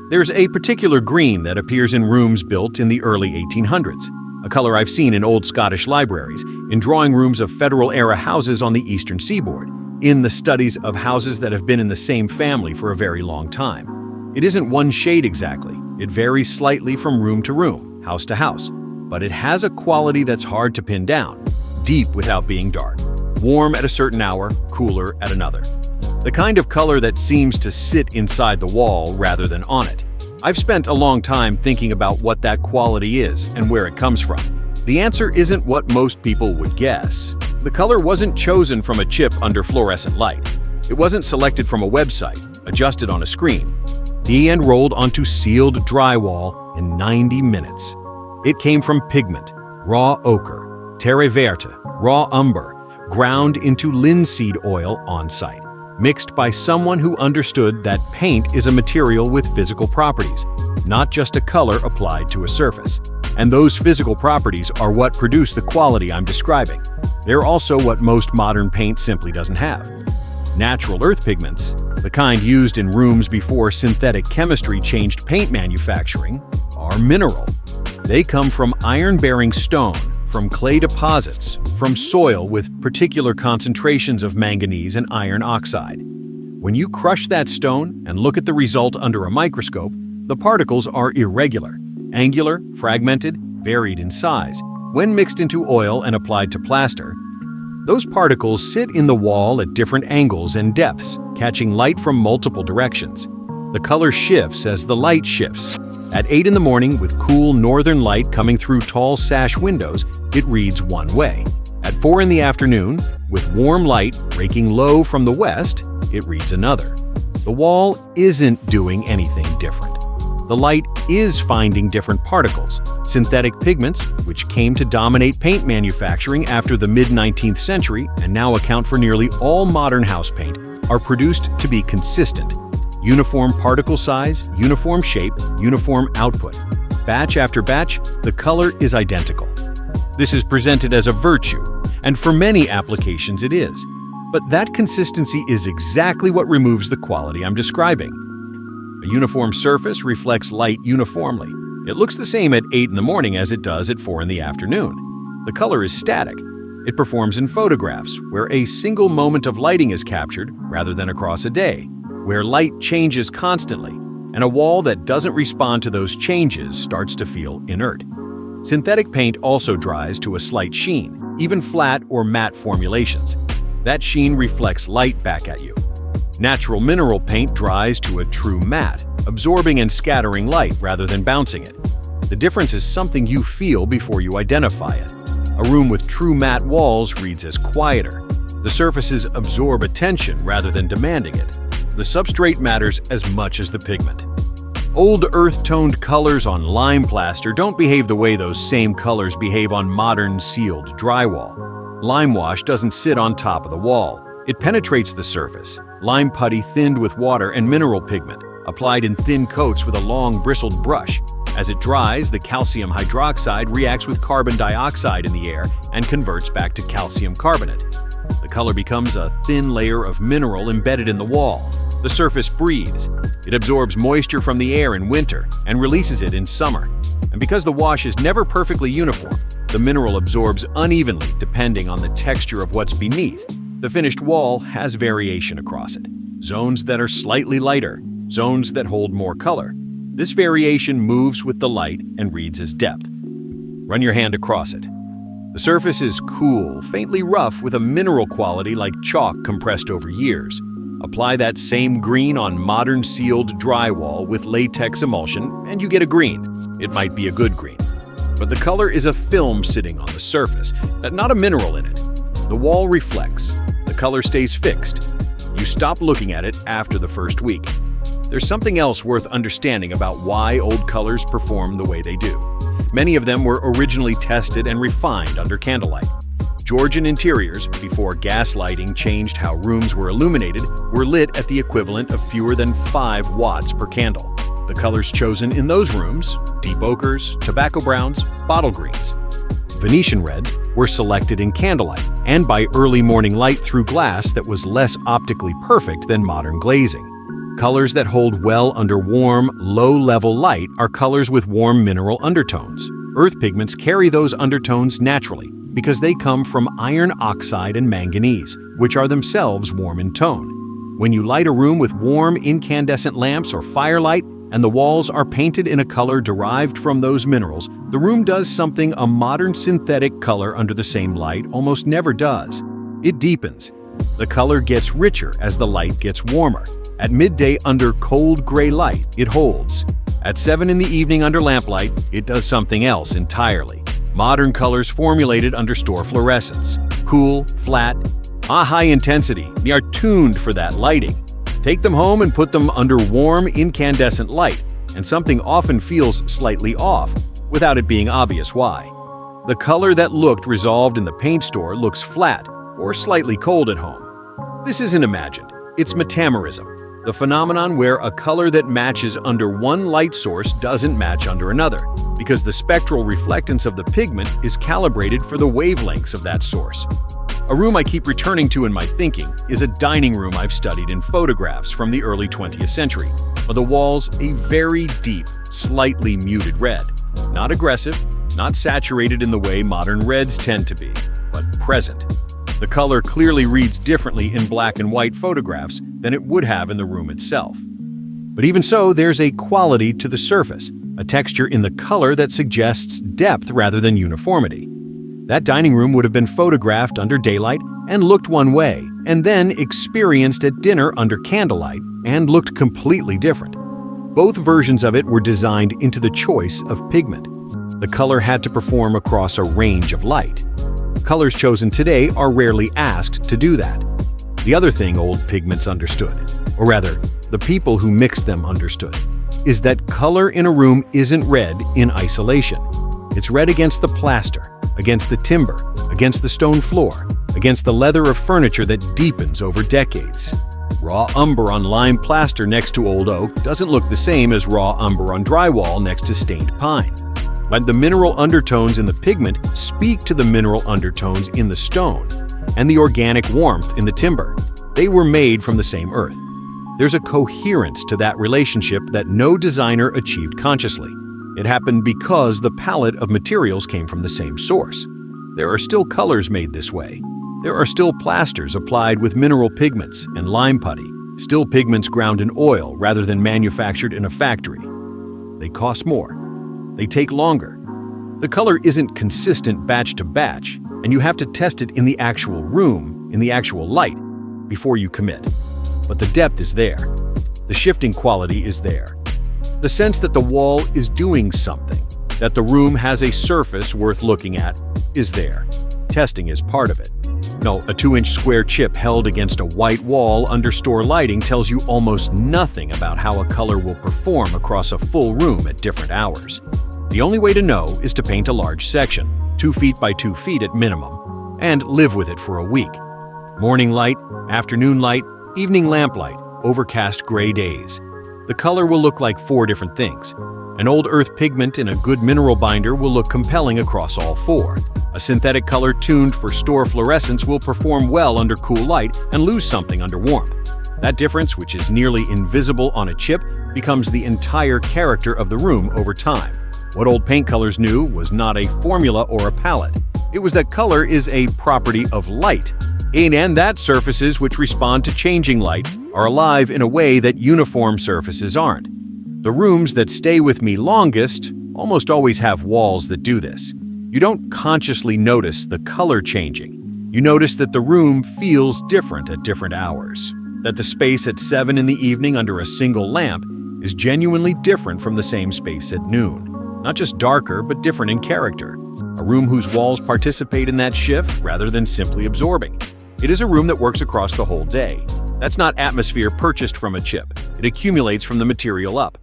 There's a particular green that appears in rooms built in the early 1800s, a color I've seen in old Scottish libraries, in drawing rooms of Federal-era houses on the eastern seaboard, in the studies of houses that have been in the same family for a very long time. It isn't one shade exactly. It varies slightly from room to room, house to house, but it has a quality that's hard to pin down, deep without being dark, warm at a certain hour, cooler at another. The kind of color that seems to sit inside the wall rather than on it. I've spent a long time thinking about what that quality is and where it comes from. The answer isn't what most people would guess. The color wasn't chosen from a chip under fluorescent light. It wasn't selected from a website, adjusted on a screen. And rolled onto sealed drywall in 90 minutes. It came from pigment, raw ochre, terre verte, raw umber, ground into linseed oil on site, mixed by someone who understood that paint is a material with physical properties, not just a color applied to a surface. And those physical properties are what produce the quality I'm describing. They're also what most modern paint simply doesn't have. Natural earth pigments, the kind used in rooms before synthetic chemistry changed paint manufacturing, are mineral. They come from iron-bearing stone, from clay deposits, from soil with particular concentrations of manganese and iron oxide. When you crush that stone and look at the result under a microscope, the particles are irregular, angular, fragmented, varied in size. When mixed into oil and applied to plaster, those particles sit in the wall at different angles and depths, catching light from multiple directions. The color shifts as the light shifts. At 8 in the morning, with cool northern light coming through tall sash windows, it reads one way. At 4 in the afternoon, with warm light breaking low from the west, it reads another. The wall isn't doing anything different. The light is finding different particles. Synthetic pigments, which came to dominate paint manufacturing after the mid-19th century and now account for nearly all modern house paint, are produced to be consistent. Uniform particle size, uniform shape, uniform output. Batch after batch, the color is identical. This is presented as a virtue, and for many applications it is. But that consistency is exactly what removes the quality I'm describing. A uniform surface reflects light uniformly. It looks the same at 8 in the morning as it does at 4 in the afternoon. The color is static. It performs in photographs, where a single moment of lighting is captured rather than across a day, where light changes constantly, and a wall that doesn't respond to those changes starts to feel inert. Synthetic paint also dries to a slight sheen, even flat or matte formulations. That sheen reflects light back at you. Natural mineral paint dries to a true matte, absorbing and scattering light rather than bouncing it. The difference is something you feel before you identify it. A room with true matte walls reads as quieter. The surfaces absorb attention rather than demanding it. The substrate matters as much as the pigment. Old earth-toned colors on lime plaster don't behave the way those same colors behave on modern sealed drywall. Lime wash doesn't sit on top of the wall. It penetrates the surface. Lime putty thinned with water and mineral pigment, applied in thin coats with a long bristled brush. As it dries, the calcium hydroxide reacts with carbon dioxide in the air and converts back to calcium carbonate. The color becomes a thin layer of mineral embedded in the wall. The surface breathes. It absorbs moisture from the air in winter and releases it in summer. And because the wash is never perfectly uniform, the mineral absorbs unevenly depending on the texture of what's beneath. The finished wall has variation across it. Zones that are slightly lighter, zones that hold more color. This variation moves with the light and reads as depth. Run your hand across it. The surface is cool, faintly rough with a mineral quality like chalk compressed over years. Apply that same green on modern sealed drywall with latex emulsion and you get a green. It might be a good green. But the color is a film sitting on the surface, not a mineral in it. The wall reflects. The color stays fixed. You stop looking at it after the first week. There's something else worth understanding about why old colors perform the way they do. Many of them were originally tested and refined under candlelight. Georgian interiors, before gas lighting changed how rooms were illuminated, were lit at the equivalent of fewer than 5 watts per candle. The colors chosen in those rooms, deep ochres, tobacco browns, bottle greens, Venetian reds, were selected in candlelight and by early morning light through glass that was less optically perfect than modern glazing. Colors that hold well under warm, low-level light are colors with warm mineral undertones. Earth pigments carry those undertones naturally because they come from iron oxide and manganese, which are themselves warm in tone. When you light a room with warm, incandescent lamps or firelight, and the walls are painted in a color derived from those minerals, the room does something a modern synthetic color under the same light almost never does. It deepens. The color gets richer as the light gets warmer. At midday under cold gray light, it holds. At 7 in the evening under lamplight, it does something else entirely. Modern colors formulated under store fluorescence. Cool, flat, high intensity. They are tuned for that lighting. Take them home and put them under warm, incandescent light, and something often feels slightly off, without it being obvious why. The color that looked resolved in the paint store looks flat or slightly cold at home. This isn't imagined. It's metamorism, the phenomenon where a color that matches under one light source doesn't match under another, because the spectral reflectance of the pigment is calibrated for the wavelengths of that source. A room I keep returning to in my thinking is a dining room I've studied in photographs from the early 20th century. On the walls, a very deep, slightly muted red. Not aggressive, not saturated in the way modern reds tend to be, but present. The color clearly reads differently in black and white photographs than it would have in the room itself. But even so, there's a quality to the surface, a texture in the color that suggests depth rather than uniformity. That dining room would have been photographed under daylight and looked one way, and then experienced at dinner under candlelight and looked completely different. Both versions of it were designed into the choice of pigment. The color had to perform across a range of light. Colors chosen today are rarely asked to do that. The other thing old pigments understood, or rather, the people who mixed them understood, is that color in a room isn't red in isolation. It's red against the plaster, against the timber, against the stone floor, against the leather of furniture that deepens over decades. Raw umber on lime plaster next to old oak doesn't look the same as raw umber on drywall next to stained pine. But the mineral undertones in the pigment speak to the mineral undertones in the stone and the organic warmth in the timber. They were made from the same earth. There's a coherence to that relationship that no designer achieved consciously. It happened because the palette of materials came from the same source. There are still colors made this way. There are still plasters applied with mineral pigments and lime putty, still pigments ground in oil rather than manufactured in a factory. They cost more. They take longer. The color isn't consistent batch to batch, and you have to test it in the actual room, in the actual light, before you commit. But the depth is there. The shifting quality is there. The sense that the wall is doing something, that the room has a surface worth looking at, is there. Testing is part of it. No, a 2-inch square chip held against a white wall under store lighting tells you almost nothing about how a color will perform across a full room at different hours. The only way to know is to paint a large section, 2 feet by 2 feet at minimum, and live with it for a week. Morning light, afternoon light, evening lamplight, overcast gray days. The color will look like 4 different things. An old earth pigment in a good mineral binder will look compelling across all 4. A synthetic color tuned for store fluorescence will perform well under cool light and lose something under warmth. That difference, which is nearly invisible on a chip, becomes the entire character of the room over time. What old paint colors knew was not a formula or a palette. It was that color is a property of light, and that surfaces which respond to changing light are alive in a way that uniform surfaces aren't. The rooms that stay with me longest almost always have walls that do this. You don't consciously notice the color changing. You notice that the room feels different at different hours, that the space at 7 in the evening under a single lamp is genuinely different from the same space at noon. Not just darker, but different in character. A room whose walls participate in that shift rather than simply absorbing. It is a room that works across the whole day. That's not atmosphere purchased from a chip. It accumulates from the material up.